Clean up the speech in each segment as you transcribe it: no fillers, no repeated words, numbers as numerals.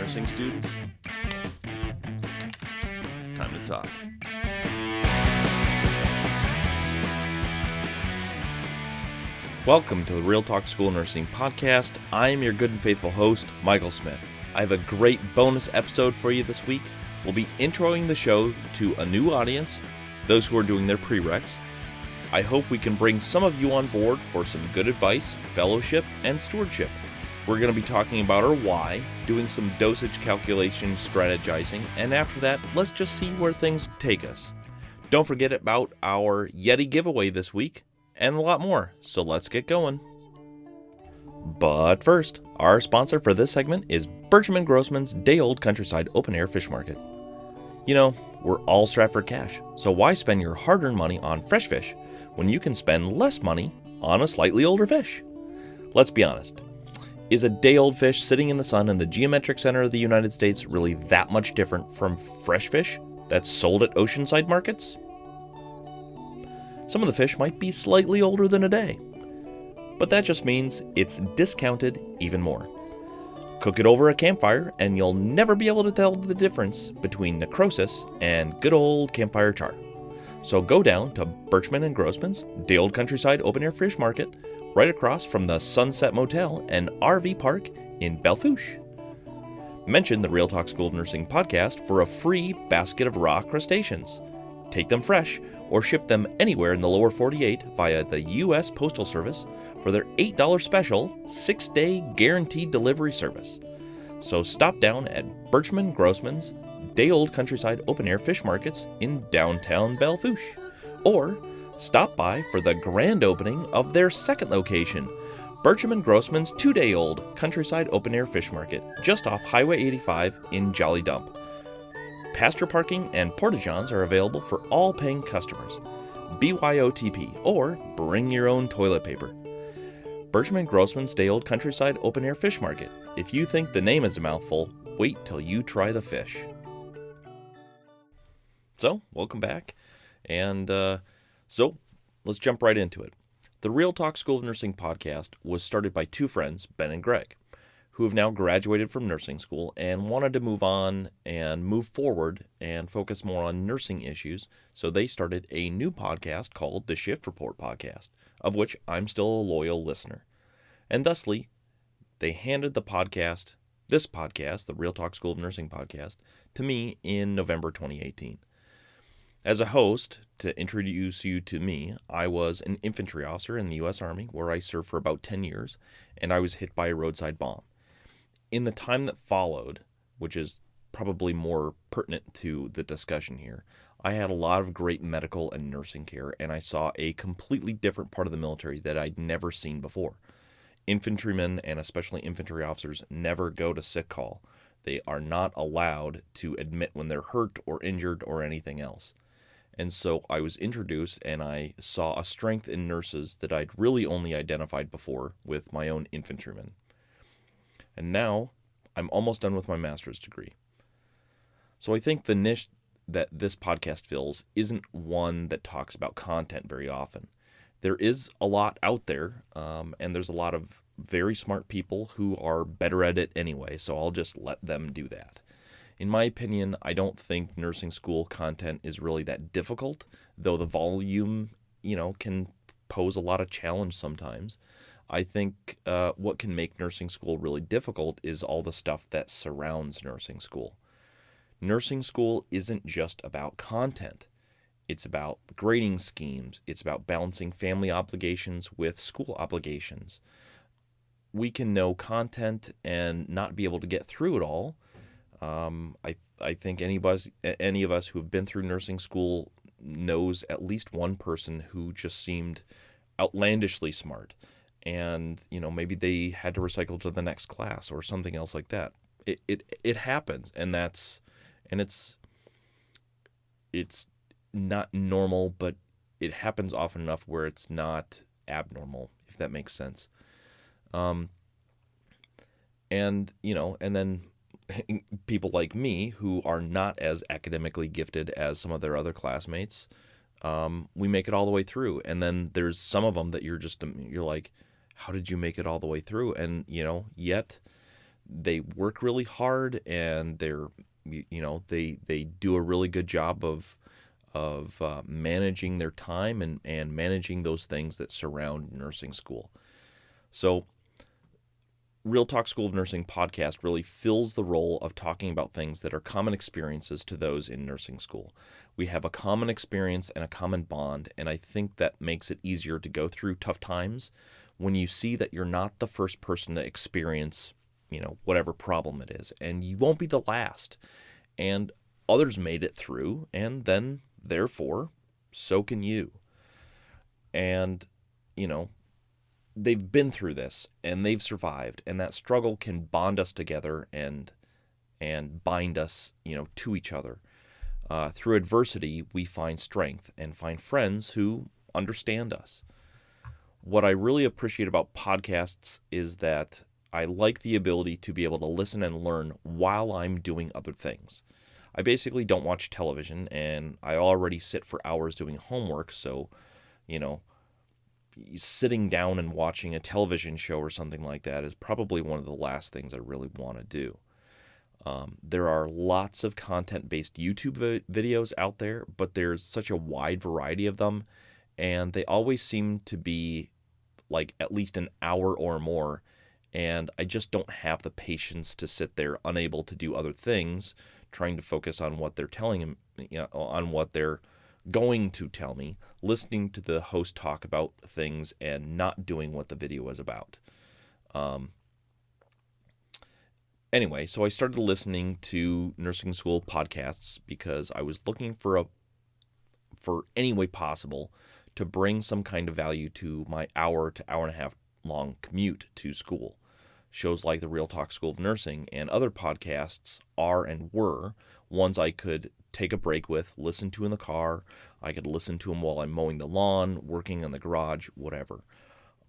Nursing students, time to talk. Welcome to the Real Talk School Nursing Podcast. I am your good and faithful host, Michael Smith. I have a great bonus episode for you this week. We'll be introing the show to a new audience, those who are doing their prereqs. I hope we can bring some of you on board for some good advice, fellowship, and stewardship. We're going to be talking about our why, doing some dosage calculation strategizing, and after that, let's just see where things take us. Don't forget about our Yeti Giveaway this week, and a lot more, so let's get going. But first, our sponsor for this segment is Burchum and Grossman's day-old countryside open-air fish market. You know, we're all strapped for cash, so why spend your hard-earned money on fresh fish when you can spend less money on a slightly older fish? Let's be honest. Is a day-old fish sitting in the sun in the geometric center of the United States really that much different from fresh fish that's sold at oceanside markets? Some of the fish might be slightly older than a day, but that just means it's discounted even more. Cook it over a campfire and you'll never be able to tell the difference between necrosis and good old campfire char. So go down to Burchum and Grossman's day-old countryside open-air fish market right across from the Sunset Motel and RV Park in Belfouche. Mention the Real Talk School of Nursing podcast for a free basket of raw crustaceans. Take them fresh or ship them anywhere in the lower 48 via the U.S. Postal Service for their $8 special 6-day guaranteed delivery service. So stop down at Burchum and Grossman's day-old countryside open-air fish markets in downtown Belfouche, or stop by for the grand opening of their second location, Burchum and Grossman's 2-day-old countryside open-air fish market just off Highway 85 in Jolly Dump. Pasture parking and porta-johns are available for all paying customers. BYOTP, or bring your own toilet paper. Burchum and Grossman's day-old countryside open-air fish market. If you think the name is a mouthful, wait till you try the fish. So, welcome back, and So, let's jump right into it. The Real Talk School of Nursing podcast was started by two friends, Ben and Greg, who have now graduated from nursing school and wanted to move on and move forward and focus more on nursing issues. So they started a new podcast called the Shift Report Podcast, of which I'm still a loyal listener. And thusly, they handed this podcast, the Real Talk School of Nursing podcast, to me in November 2018. As a host, to introduce you to me, I was an infantry officer in the U.S. Army, where I served for about 10 years, and I was hit by a roadside bomb. In the time that followed, which is probably more pertinent to the discussion here, I had a lot of great medical and nursing care, and I saw a completely different part of the military that I'd never seen before. Infantrymen, and especially infantry officers, never go to sick call. They are not allowed to admit when they're hurt or injured or anything else. And so I was introduced and I saw a strength in nurses that I'd really only identified before with my own infantrymen. And now I'm almost done with my master's degree. So I think the niche that this podcast fills isn't one that talks about content very often. There is a lot out there, and there's a lot of very smart people who are better at it anyway, so I'll just let them do that. In my opinion, I don't think nursing school content is really that difficult, though the volume, can pose a lot of challenge sometimes. I think what can make nursing school really difficult is all the stuff that surrounds nursing school. Nursing school isn't just about content. It's about grading schemes. It's about balancing family obligations with school obligations. We can know content and not be able to get through it all. I think any of us who have been through nursing school knows at least one person who just seemed outlandishly smart. And, maybe they had to recycle to the next class or something else like that. It happens, and it's not normal, but it happens often enough where it's not abnormal, if that makes sense. And then people like me who are not as academically gifted as some of their other classmates, we make it all the way through. And then there's some of them that you're like, how did you make it all the way through? And, yet they work really hard, and they do a really good job of managing their time and managing those things that surround nursing school. So Real Talk School of Nursing podcast really fills the role of talking about things that are common experiences to those in nursing school. We have a common experience and a common bond, and I think that makes it easier to go through tough times when you see that you're not the first person to experience, whatever problem it is, and you won't be the last. And others made it through, and then, therefore, so can you. And, they've been through this, and they've survived, and that struggle can bond us together and bind us, to each other. Through adversity, we find strength and find friends who understand us. What I really appreciate about podcasts is that I like the ability to be able to listen and learn while I'm doing other things. I basically don't watch television, and I already sit for hours doing homework, so, sitting down and watching a television show or something like that is probably one of the last things I really want to do. There are lots of content-based YouTube videos out there, but there's such a wide variety of them, and they always seem to be like at least an hour or more, and I just don't have the patience to sit there unable to do other things, trying to focus on what they're telling him, on what they're going to tell me, listening to the host talk about things and not doing what the video is about. Anyway, so I started listening to nursing school podcasts because I was looking for any way possible to bring some kind of value to my hour to hour and a half long commute to school. Shows like the Real Talk School of Nursing and other podcasts are and were ones I could take a break with, listen to in the car. I could listen to them while I'm mowing the lawn, working in the garage, whatever.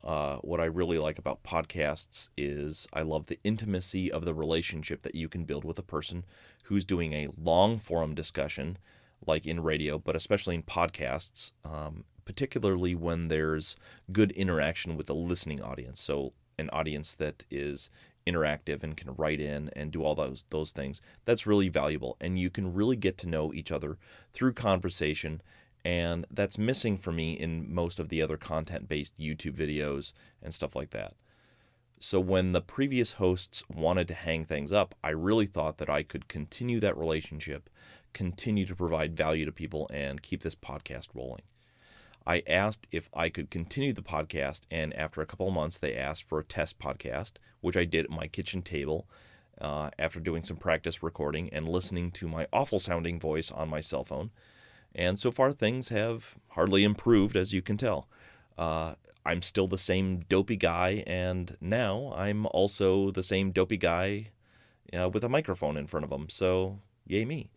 What I really like about podcasts is I love the intimacy of the relationship that you can build with a person who's doing a long forum discussion, like in radio, but especially in podcasts, particularly when there's good interaction with the listening audience. So an audience that is interactive and can write in and do all those things. That's really valuable, and you can really get to know each other through conversation, and that's missing for me in most of the other content-based YouTube videos and stuff like that. So when the previous hosts wanted to hang things up, I really thought that I could continue that relationship, continue to provide value to people, and keep this podcast rolling. I asked if I could continue the podcast, and after a couple of months, they asked for a test podcast, which I did at my kitchen table after doing some practice recording and listening to my awful-sounding voice on my cell phone. And so far, things have hardly improved, as you can tell. I'm still the same dopey guy, and now I'm also the same dopey guy with a microphone in front of him, so yay me.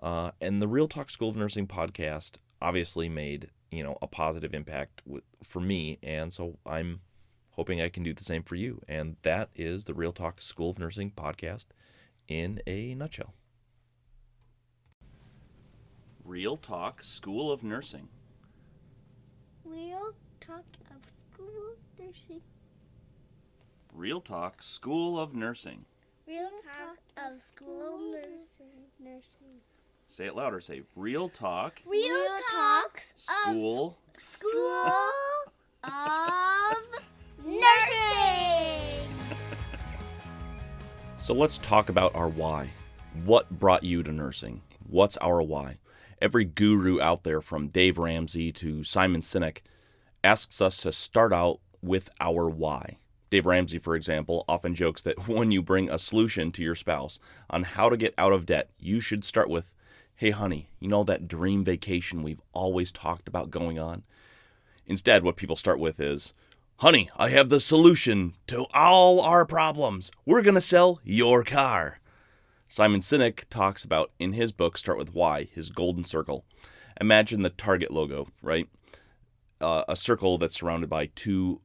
And the Real Talk School of Nursing podcast obviously made a positive impact for me, and so I'm hoping I can do the same for you. And that is the Real Talk School of Nursing podcast in a nutshell. Real Talk School of Nursing. Real Talk of School of Nursing. Real Talk School of Nursing. Real Talk of School of Nursing. Say it louder. Say Real Talk. Real Talks School. School of Nursing. So let's talk about our why. What brought you to nursing? What's our why? Every guru out there, from Dave Ramsey to Simon Sinek, asks us to start out with our why. Dave Ramsey, for example, often jokes that when you bring a solution to your spouse on how to get out of debt, you should start with, "Hey, honey, you know that dream vacation we've always talked about going on?" Instead, what people start with is, "Honey, I have the solution to all our problems. We're going to sell your car." Simon Sinek talks about, in his book, Start With Why, his golden circle. Imagine the Target logo, right? A circle that's surrounded by two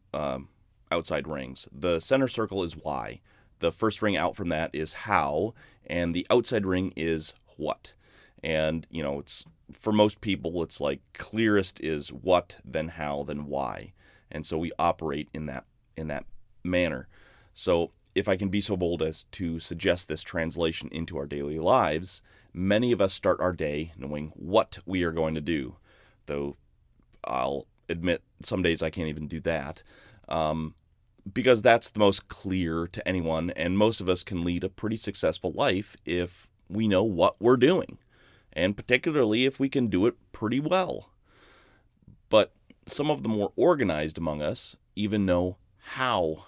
outside rings. The center circle is why. The first ring out from that is how, and the outside ring is what. And, it's for most people, it's like clearest is what, then how, then why. And so we operate in that manner. So if I can be so bold as to suggest this translation into our daily lives, many of us start our day knowing what we are going to do, though I'll admit some days I can't even do that, because that's the most clear to anyone, and most of us can lead a pretty successful life if we know what we're doing, and particularly if we can do it pretty well. But some of the more organized among us even know how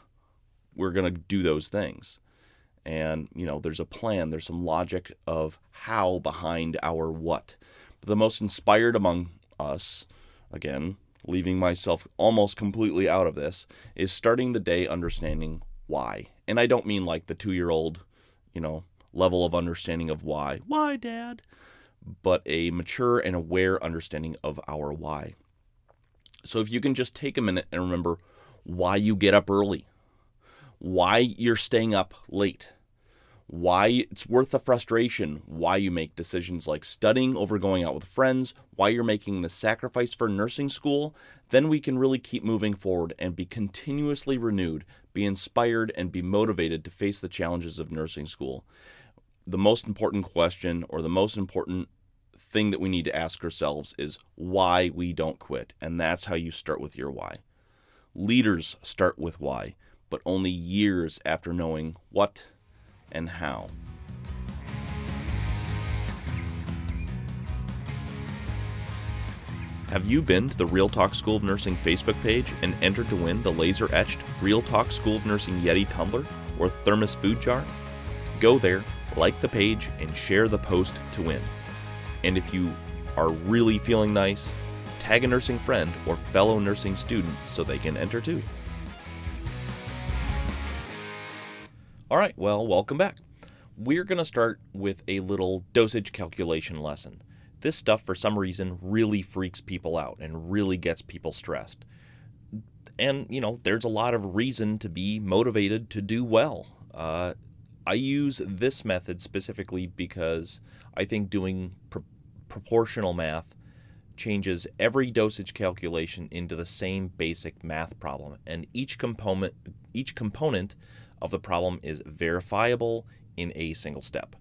we're going to do those things. And, there's a plan, there's some logic of how behind our what. But the most inspired among us, again, leaving myself almost completely out of this, is starting the day understanding why. And I don't mean like the 2-year-old, level of understanding of why. Why, Dad? But a mature and aware understanding of our why. So if you can just take a minute and remember why you get up early, why you're staying up late, why it's worth the frustration, why you make decisions like studying over going out with friends, why you're making the sacrifice for nursing school, then we can really keep moving forward and be continuously renewed, be inspired, and be motivated to face the challenges of nursing school. The most important question, or the most important thing that we need to ask ourselves, is why we don't quit. And that's how you start with your why. Leaders start with why, but only years after knowing what and how. Have you been to the Real Talk School of Nursing Facebook page and entered to win the laser-etched Real Talk School of Nursing Yeti tumbler or thermos food jar? Go there, like the page, and share the post to win. And if you are really feeling nice, tag a nursing friend or fellow nursing student so they can enter too. All right, well, welcome back. We're going to start with a little dosage calculation lesson. This stuff, for some reason, really freaks people out and really gets people stressed. And, there's a lot of reason to be motivated to do well. I use this method specifically because I think doing proportional math changes every dosage calculation into the same basic math problem, and each component of the problem is verifiable in a single step.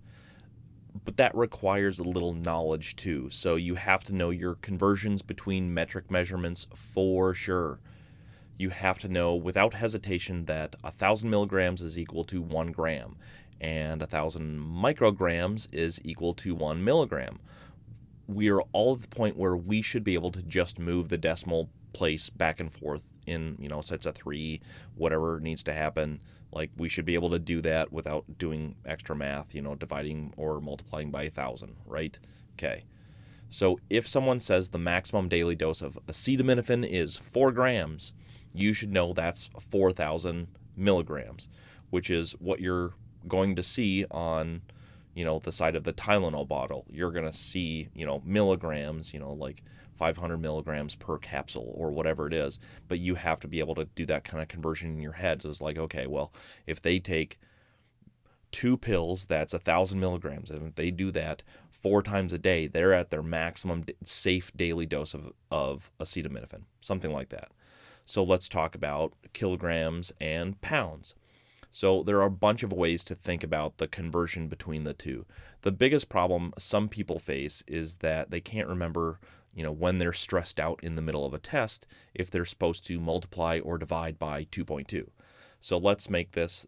But that requires a little knowledge too, so you have to know your conversions between metric measurements for sure. You have to know without hesitation that 1,000 milligrams is equal to 1 gram, and 1,000 micrograms is equal to 1 milligram. We are all at the point where we should be able to just move the decimal place back and forth in, sets of 3, whatever needs to happen. Like, we should be able to do that without doing extra math, dividing or multiplying by 1,000, right? Okay. So if someone says the maximum daily dose of acetaminophen is 4 grams, you should know that's 4,000 milligrams, which is what you're going to see on, the side of the Tylenol bottle. You're going to see, milligrams, like 500 milligrams per capsule or whatever it is. But you have to be able to do that kind of conversion in your head. So it's like, okay, well, if they take 2 pills, that's 1,000 milligrams. And if they do that 4 times a day, they're at their maximum safe daily dose of acetaminophen, something like that. So let's talk about kilograms and pounds. So there are a bunch of ways to think about the conversion between the two. The biggest problem some people face is that they can't remember, when they're stressed out in the middle of a test, if they're supposed to multiply or divide by 2.2. So let's make this,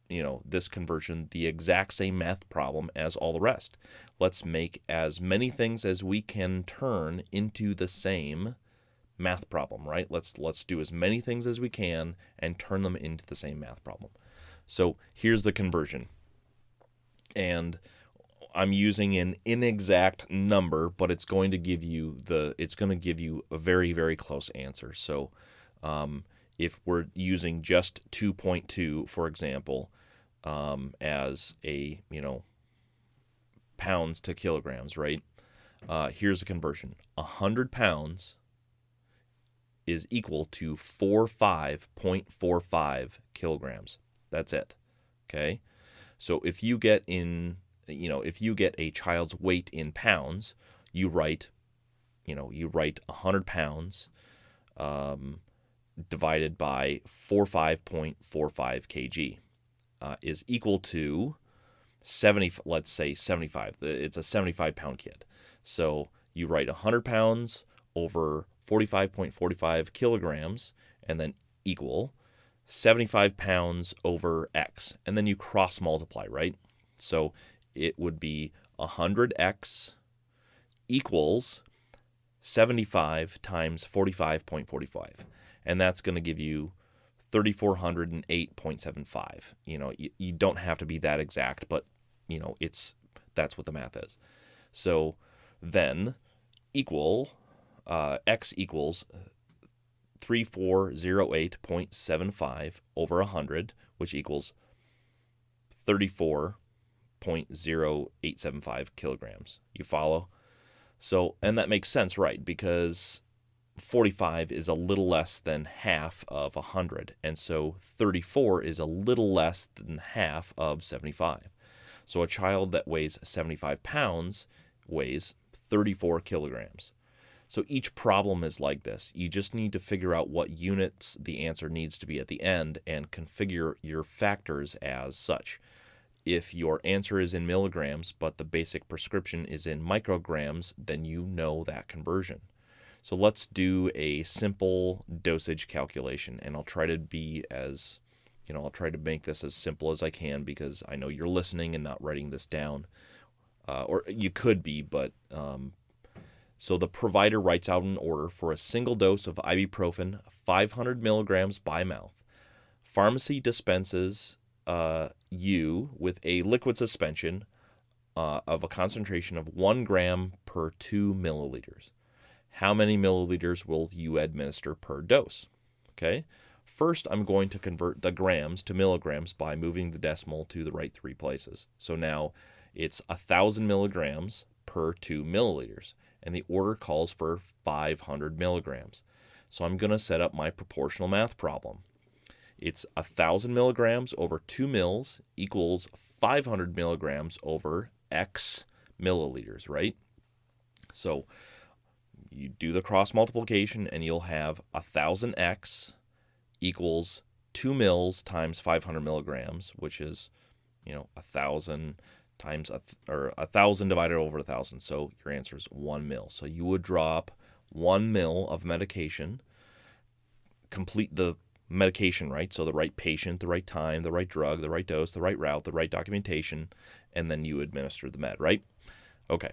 this conversion the exact same math problem as all the rest. Let's make as many things as we can turn into the same math problem, right? Let's do as many things as we can and turn them into the same math problem. So here's the conversion. And I'm using an inexact number, but it's going to give you a very, very close answer. So if we're using just 2.2, for example, as a, pounds to kilograms, right? Here's the conversion. 100 pounds is equal to 45.45 kilograms. That's it. Okay. So if you get a child's weight in pounds, you write 100 pounds divided by 45.45 kg. is equal to 70, let's say 75. It's a 75-pound kid. So you write 100 pounds over 45.45 kilograms, and then equal 75 pounds over X. And then you cross multiply, right? So it would be 100X equals 75 times 45.45. And that's going to give you 3,408.75. You don't have to be that exact, but that's what the math is. So then X equals 3408.75 over 100, which equals 34.0875 kilograms. You follow? So, and that makes sense, right? Because 45 is a little less than half of 100, and so 34 is a little less than half of 75. So a child that weighs 75 pounds weighs 34 kilograms. So each problem is like this. You just need to figure out what units the answer needs to be at the end and configure your factors as such. If your answer is in milligrams, but the basic prescription is in micrograms, then you know that conversion. So let's do a simple dosage calculation, and I'll try to make this as simple as I can, because I know you're listening and not writing this down. Or you could be, but so the provider writes out an order for a single dose of ibuprofen, 500 milligrams by mouth. Pharmacy dispenses you with a liquid suspension of a concentration of 1 gram per 2 milliliters. How many milliliters will you administer per dose? Okay. First, I'm going to convert the grams to milligrams by moving the decimal to the right 3 places. So now it's 1,000 milligrams per 2 milliliters, and the order calls for 500 milligrams. So I'm going to set up my proportional math problem. It's 1,000 milligrams over 2 mils equals 500 milligrams over X milliliters, right? So you do the cross multiplication, and you'll have 1,000X equals 2 mils times 500 milligrams, which is, 1,000 times 1,000 divided over 1,000. So your answer is 1 mil. So you would drop 1 mil of medication, complete the medication, right? So the right patient, the right time, the right drug, the right dose, the right route, the right documentation, and then you administer the med, right? Okay.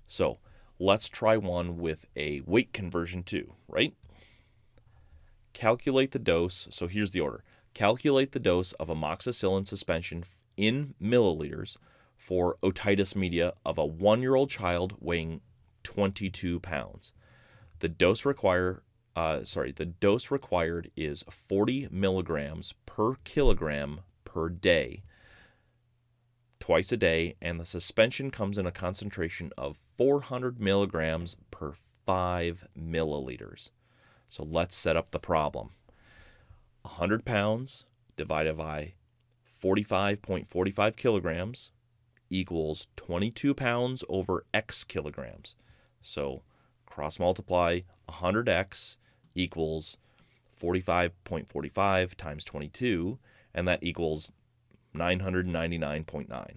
So let's try one with a weight conversion too, right? Calculate the dose. So here's the order. Calculate the dose of amoxicillin suspension in milliliters for otitis media of a 1-year-old child weighing 22 pounds. The dose required is 40 milligrams per kilogram per day, twice a day, and the suspension comes in a concentration of 400 milligrams per 5 milliliters. So let's set up the problem. 100 pounds divided by 45.45 kilograms equals 22 pounds over X kilograms. So cross multiply 100X equals 45.45 times 22, and that equals 999.9,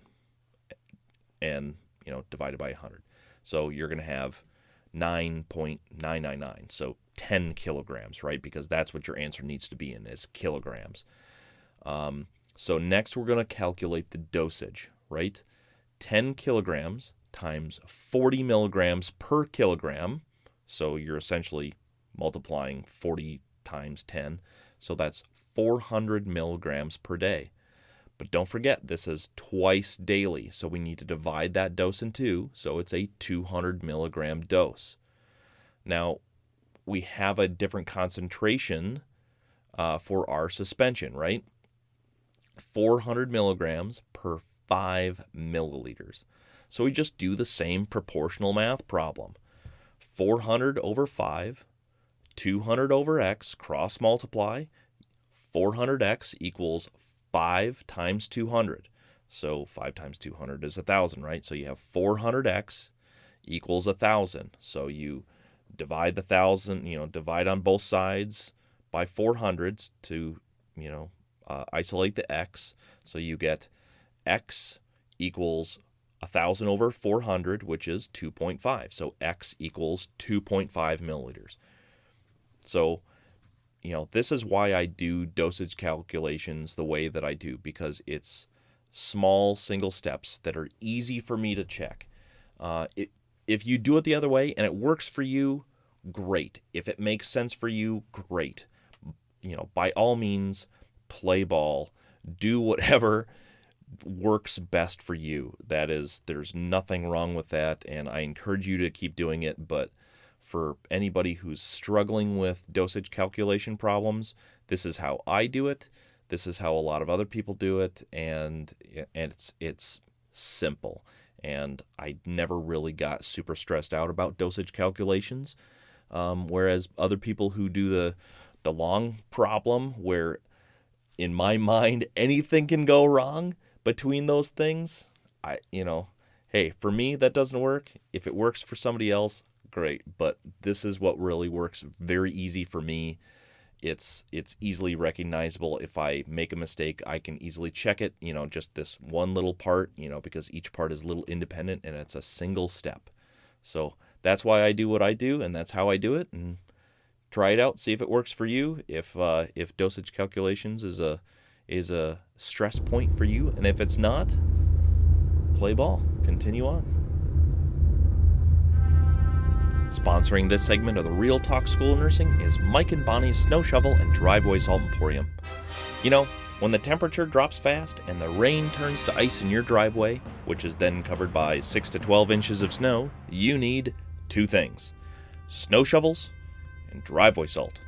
and divided by 100. So you're going to have 9.999, so 10 kilograms, right? Because that's what your answer needs to be in, is kilograms. So next we're going to calculate the dosage, right? 10 kilograms times 40 milligrams per kilogram. So you're essentially multiplying 40 times 10. So that's 400 milligrams per day. But don't forget, this is twice daily. So we need to divide that dose in 2. So it's a 200 milligram dose. Now, we have a different concentration for our suspension, right? 400 milligrams per 5 milliliters. So we just do the same proportional math problem. 400 over 5, 200 over X, cross multiply. 400X equals 5 times 200. So 5 times 200 is 1,000, right? So you have 400X equals 1,000. So you divide the 1,000, divide on both sides by 400s to, isolate the x, so you get x equals 1,000 over 400, which is 2.5. So x equals 2.5 milliliters. So, this is why I do dosage calculations the way that I do, because it's small single steps that are easy for me to check. If you do it the other way and it works for you, great. If it makes sense for you, great. By all means, play ball. Do whatever works best for you. There's nothing wrong with that, and I encourage you to keep doing it. But for anybody who's struggling with dosage calculation problems, this is how I do it. This is how a lot of other people do it, and it's simple. And I never really got super stressed out about dosage calculations, whereas other people who do the long problem, where in my mind anything can go wrong between those things, hey, for me that doesn't work. If it works for somebody else, great. But this is what really works very easy for me. It's easily recognizable. If I make a mistake, I can easily check it, just this one little part, because each part is a little independent and it's a single step. So that's why I do what I do, and that's how I do it. And try it out, see if it works for you. If dosage calculations is a stress point for you, and if it's not, play ball, continue on. Sponsoring this segment of the Real Talk School of Nursing is Mike and Bonnie's Snow Shovel and Driveway Salt Emporium. When the temperature drops fast and the rain turns to ice in your driveway, which is then covered by 6 to 12 inches of snow, you need two things: snow shovels and driveway salt.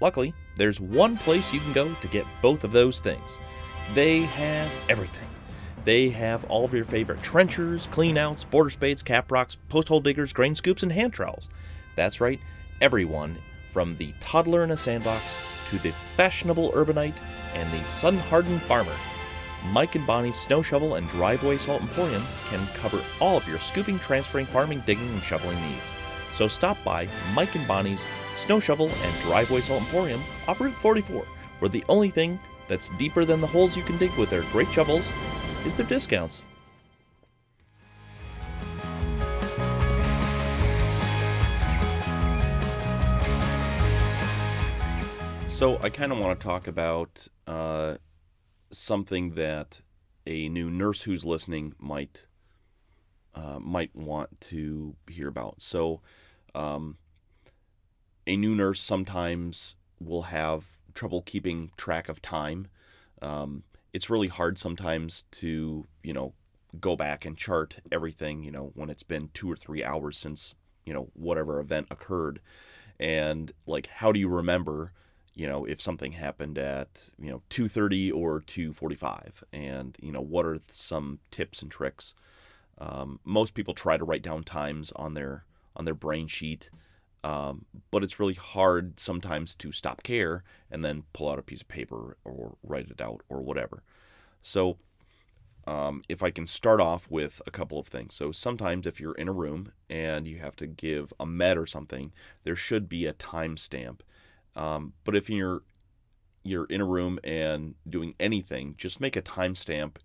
Luckily, there's one place you can go to get both of those things. They have everything. They have all of your favorite trenchers, cleanouts, border spades, cap rocks, post hole diggers, grain scoops, and hand trowels. That's right, everyone, from the toddler in a sandbox to the fashionable urbanite and the sun-hardened farmer. Mike and Bonnie's Snow Shovel and Driveway Salt Emporium can cover all of your scooping, transferring, farming, digging, and shoveling needs. So stop by Mike and Bonnie's Snow Shovel and Driveway Salt Emporium off Route 44, where the only thing that's deeper than the holes you can dig with their great shovels is their discounts. So I kind of want to talk about something that a new nurse who's listening might want to hear about. So a new nurse sometimes will have trouble keeping track of time. It's really hard sometimes to, go back and chart everything, when it's been 2 or 3 hours since, whatever event occurred. And how do you remember, if something happened at, 2:30 or 2:45? And, what are some tips and tricks? Most people try to write down times on their brain sheet. But it's really hard sometimes to stop care and then pull out a piece of paper or write it out or whatever. So if I can start off with a couple of things. So sometimes if you're in a room and you have to give a med or something, there should be a timestamp. But if you're in a room and doing anything, just make a timestamp,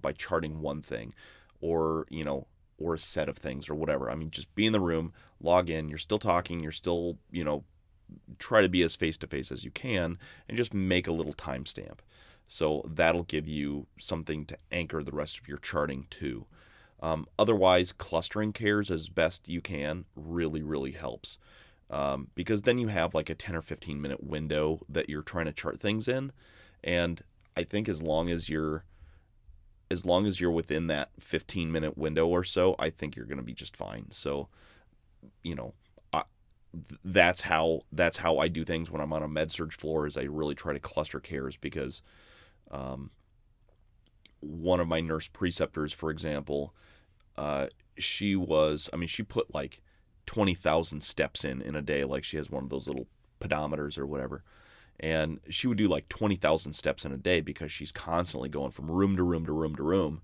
by charting one thing or a set of things or whatever. I mean, just be in the room, log in, you're still talking, you're still, try to be as face-to-face as you can, and just make a little timestamp. So that'll give you something to anchor the rest of your charting to. Otherwise, clustering cares as best you can really, really helps. Because then you have like a 10 or 15 minute window that you're trying to chart things in. And I think as long as you're within that 15-minute window or so, I think you're going to be just fine. So, that's how I do things when I'm on a med surg floor, is I really try to cluster cares, because one of my nurse preceptors, for example, she put like 20,000 steps in a day. Like, she has one of those little pedometers or whatever. And she would do like 20,000 steps in a day because she's constantly going from room to room to room to room.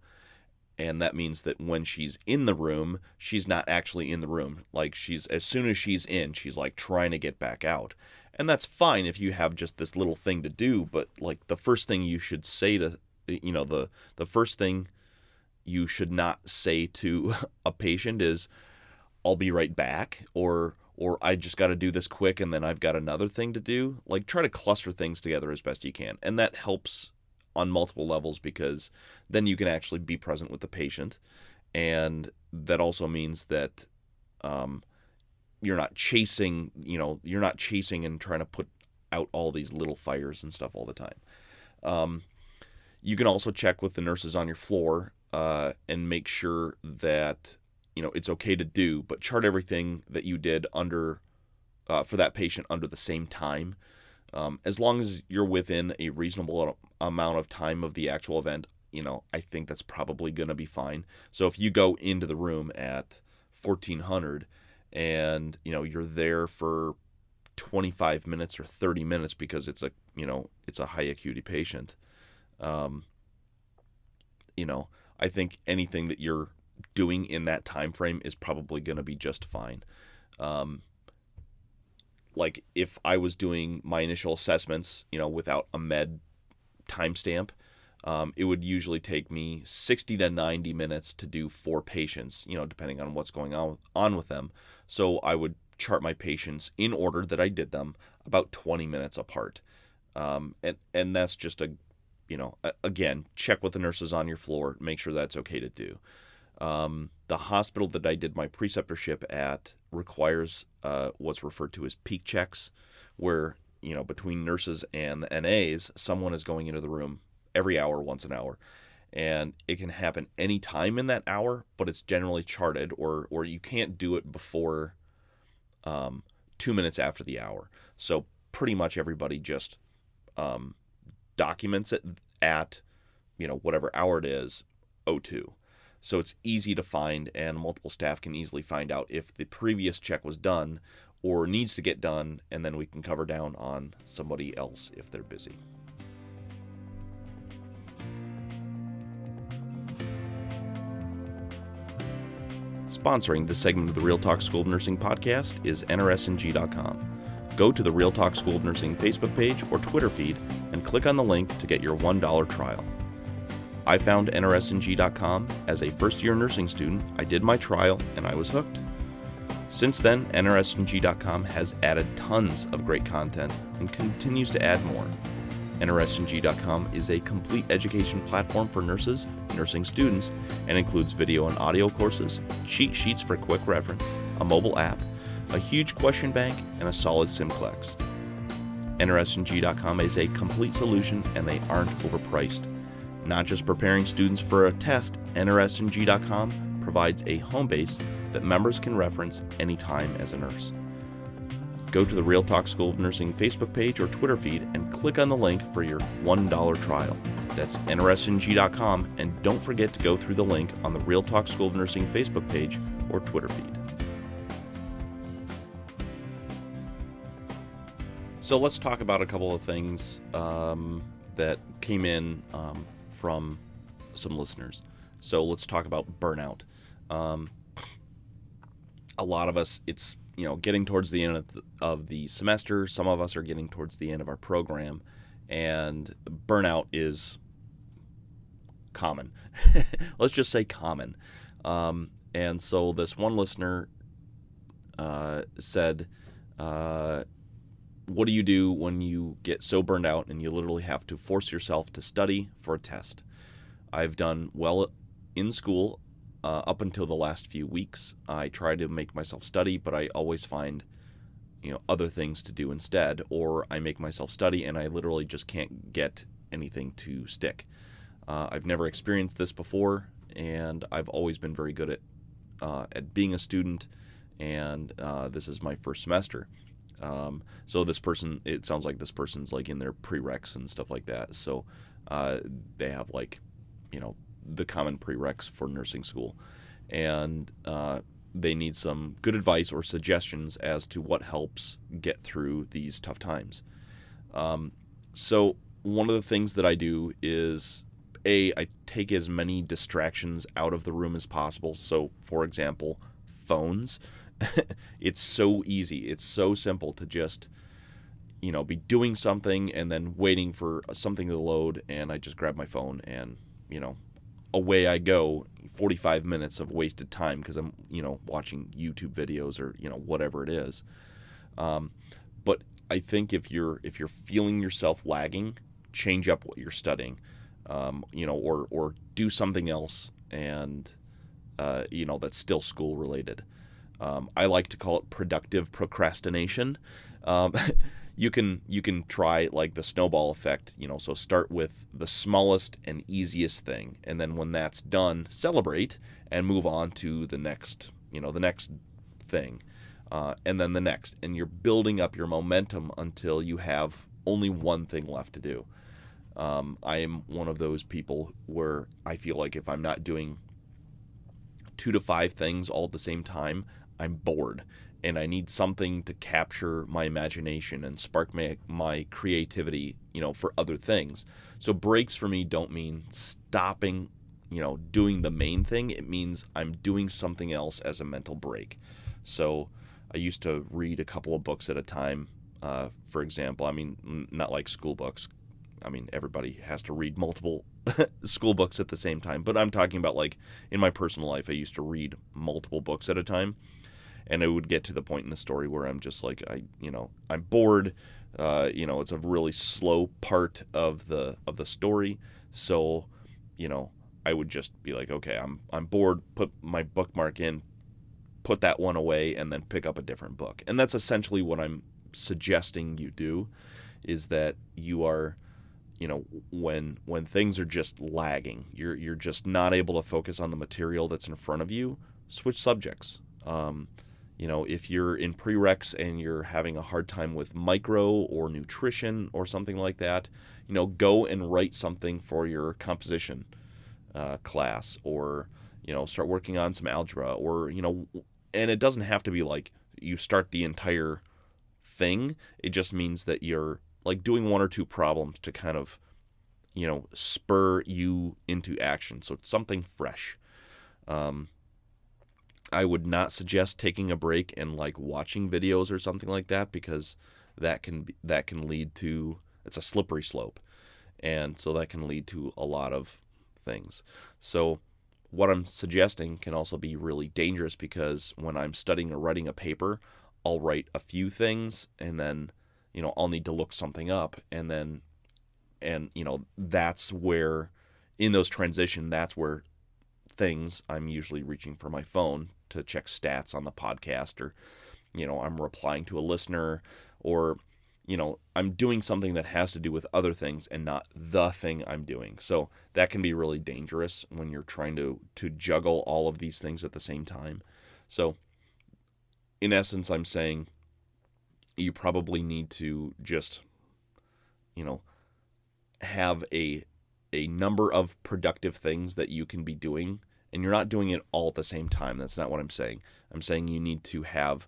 And that means that when she's in the room, she's not actually in the room. Like, as soon as she's in, she's like trying to get back out. And that's fine if you have just this little thing to do, but like the first thing you should say to, the first thing you should not say to a patient is, I'll be right back, or I just got to do this quick and then I've got another thing to do. Like, try to cluster things together as best you can. And that helps on multiple levels, because then you can actually be present with the patient. And that also means that you're not chasing and trying to put out all these little fires and stuff all the time. You can also check with the nurses on your floor and make sure that it's okay to do, but chart everything that you did under for that patient under the same time. As long as you're within a reasonable amount of time of the actual event, I think that's probably going to be fine. So if you go into the room at 1400 and you're there for 25 minutes or 30 minutes because it's a high acuity patient, I think anything that you're doing in that time frame is probably going to be just fine. Like if I was doing my initial assessments, without a med timestamp, it would usually take me 60 to 90 minutes to do 4 patients, depending on what's going on with them. So I would chart my patients in order that I did them, about 20 minutes apart. And that's just again, check with the nurses on your floor, make sure that's okay to do. The hospital that I did my preceptorship at requires what's referred to as peak checks, where, between nurses and the NAs, someone is going into the room every hour, once an hour. And it can happen any time in that hour, but it's generally charted, or you can't do it before 2 minutes after the hour. So pretty much everybody just documents it at, whatever hour it is, 02. So it's easy to find, and multiple staff can easily find out if the previous check was done or needs to get done, and then we can cover down on somebody else if they're busy. Sponsoring this segment of the Real Talk School of Nursing podcast is NRSNG.com. Go to the Real Talk School of Nursing Facebook page or Twitter feed and click on the link to get your $1 trial. I found NRSNG.com as a first-year nursing student. I did my trial and I was hooked. Since then, NRSNG.com has added tons of great content and continues to add more. NRSNG.com is a complete education platform for nurses, nursing students, and includes video and audio courses, cheat sheets for quick reference, a mobile app, a huge question bank, and a solid Simplex. NRSNG.com is a complete solution, and they aren't overpriced. Not just preparing students for a test, NRSNG.com provides a home base that members can reference anytime as a nurse. Go to the Real Talk School of Nursing Facebook page or Twitter feed and click on the link for your $1 trial. That's NRSNG.com, and don't forget to go through the link on the Real Talk School of Nursing Facebook page or Twitter feed. So let's talk about a couple of things that came in from some listeners. So let's talk about burnout. A lot of us, it's getting towards the end of the semester. Some of us are getting towards the end of our program, and burnout is common. Let's just say common. And so this one listener said, what do you do when you get so burned out and you literally have to force yourself to study for a test? I've done well in school up until the last few weeks. I try to make myself study, but I always find other things to do instead, or I make myself study and I literally just can't get anything to stick. I've never experienced this before, and I've always been very good at being a student, and this is my first semester. So this person, it sounds like this person's like in their prereqs and stuff like that. So they have the common prereqs for nursing school, and they need some good advice or suggestions as to what helps get through these tough times. So one of the things that I do is, I take as many distractions out of the room as possible. So, for example, phones. It's so easy. It's so simple to just, be doing something and then waiting for something to load, and I just grab my phone and, away I go. 45 minutes of wasted time because I'm, watching YouTube videos or, whatever it is. But I think if you're feeling yourself lagging, change up what you're studying, or do something else, and that's still school related. I like to call it productive procrastination. You can try like the snowball effect, so start with the smallest and easiest thing, and then when that's done, celebrate and move on to the next thing, and then the next, and you're building up your momentum until you have only one thing left to do. I am one of those people where I feel like if I'm not doing 2 to 5 things all at the same time, I'm bored, and I need something to capture my imagination and spark my creativity, for other things. So breaks for me don't mean stopping, doing the main thing. It means I'm doing something else as a mental break. So I used to read a couple of books at a time. For example, I mean, not like school books. I mean, everybody has to read multiple school books at the same time. But I'm talking about, like, in my personal life, I used to read multiple books at a time. And it would get to the point in the story where I'm just like, I'm bored. It's a really slow part of the story. So, I would just be like, okay, I'm bored. Put my bookmark in, put that one away, and then pick up a different book. And that's essentially what I'm suggesting you do, is that you are, when things are just lagging, you're just not able to focus on the material that's in front of you, switch subjects. If you're in prereqs and you're having a hard time with micro or nutrition or something like that, go and write something for your composition class, or, start working on some algebra, or, and it doesn't have to be like you start the entire thing. It just means that you're like doing 1 or 2 problems to kind of, spur you into action. So it's something fresh. I would not suggest taking a break and like watching videos or something like that, because that can lead to, it's a slippery slope, and so that can lead to a lot of things. So what I'm suggesting can also be really dangerous, because when I'm studying or writing a paper, I'll write a few things and then I'll need to look something up, and that's where, in those transition, that's where things, I'm usually reaching for my phone to check stats on the podcast, or I'm replying to a listener, or I'm doing something that has to do with other things and not the thing I'm doing. So that can be really dangerous when you're trying to juggle all of these things at the same time. So in essence, I'm saying you probably need to just have a number of productive things that you can be doing, and you're not doing it all at the same time. That's not what I'm saying. I'm saying you need to have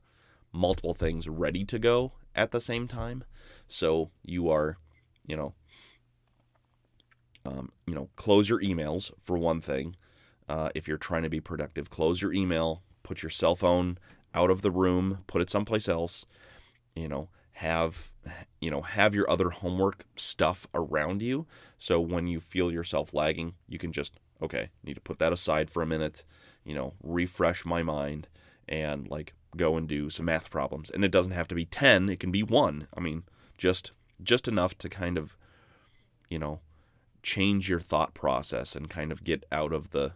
multiple things ready to go at the same time. So you are, close your emails for one thing. If you're trying to be productive, close your email, put your cell phone out of the room, put it someplace else. Have your other homework stuff around you. So when you feel yourself lagging, you can just, okay, need to put that aside for a minute, refresh my mind, and like go and do some math problems. And it doesn't have to be 10, it can be 1. I mean, just enough to kind of, change your thought process and kind of get out of the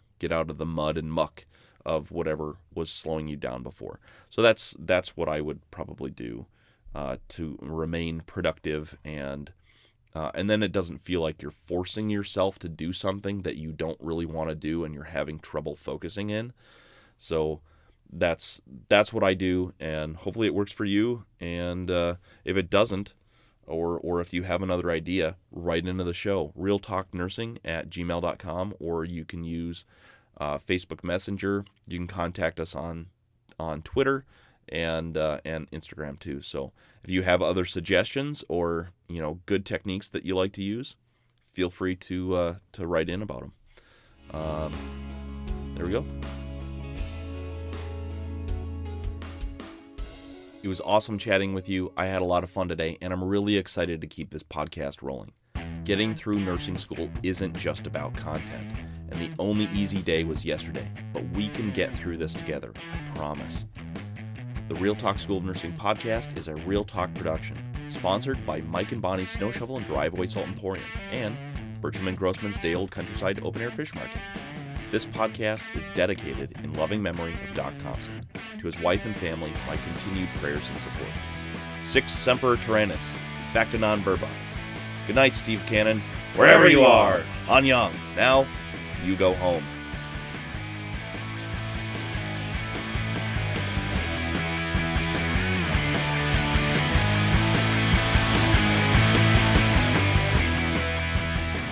mud and muck of whatever was slowing you down before. So that's what I would probably do to remain productive, and then it doesn't feel like you're forcing yourself to do something that you don't really want to do and you're having trouble focusing in. So that's what I do, and hopefully it works for you. And if it doesn't, or if you have another idea, write into the show, realtalknursing@gmail.com, or you can use Facebook Messenger. You can contact us on Twitter and Instagram too. So if you have other suggestions or good techniques that you like to use, feel free to write in about them. There we go. It was awesome chatting with you. I had a lot of fun today, and I'm really excited to keep this podcast rolling. Getting through nursing school isn't just about content, and the only easy day was yesterday, but we can get through this together, I promise. The Real Talk School of Nursing podcast is a Real Talk production, sponsored by Mike and Bonnie's Snow Shovel and Driveway Salt Emporium, and Burchum and Grossman's Day Old Countryside Open Air Fish Market. This podcast is dedicated in loving memory of Doc Thompson. To his wife and family, my continued prayers and support. Six Semper Tyrannis, Facta non Verba. Good night, Steve Cannon, wherever you are. On Young. Now, you go home.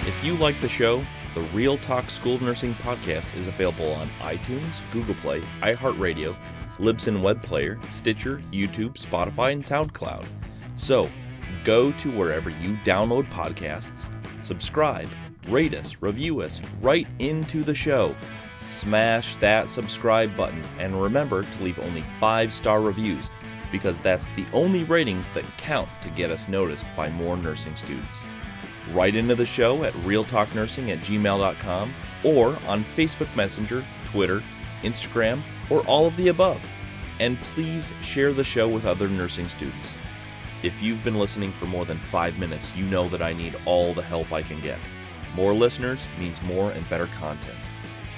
If you like the show, the Real Talk School of Nursing podcast is available on iTunes, Google Play, iHeartRadio, Libsyn Web Player, Stitcher, YouTube, Spotify, and SoundCloud. So, go to wherever you download podcasts, subscribe, rate us, review us, right into the show. Smash that subscribe button, and remember to leave only 5-star reviews, because that's the only ratings that count to get us noticed by more nursing students. Write into the show at realtalknursing@gmail.com or on Facebook Messenger, Twitter, Instagram, or all of the above. And please share the show with other nursing students. If you've been listening for more than 5 minutes, you know that I need all the help I can get. More listeners means more and better content.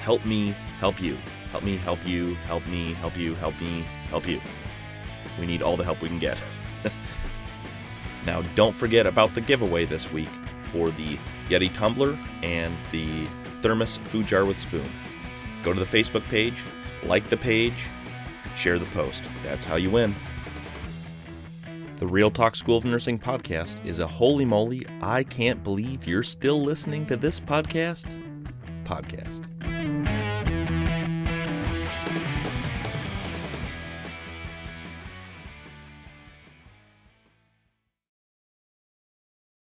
Help me, help you. Help me, help you. Help me, help you. Help me, help you. We need all the help we can get. Now, don't forget about the giveaway this week for the Yeti tumbler and the thermos food jar with spoon. Go to the Facebook page, like the page, share the post. That's how you win. The Real Talk School of Nursing podcast is a holy moly, I can't believe you're still listening to this podcast.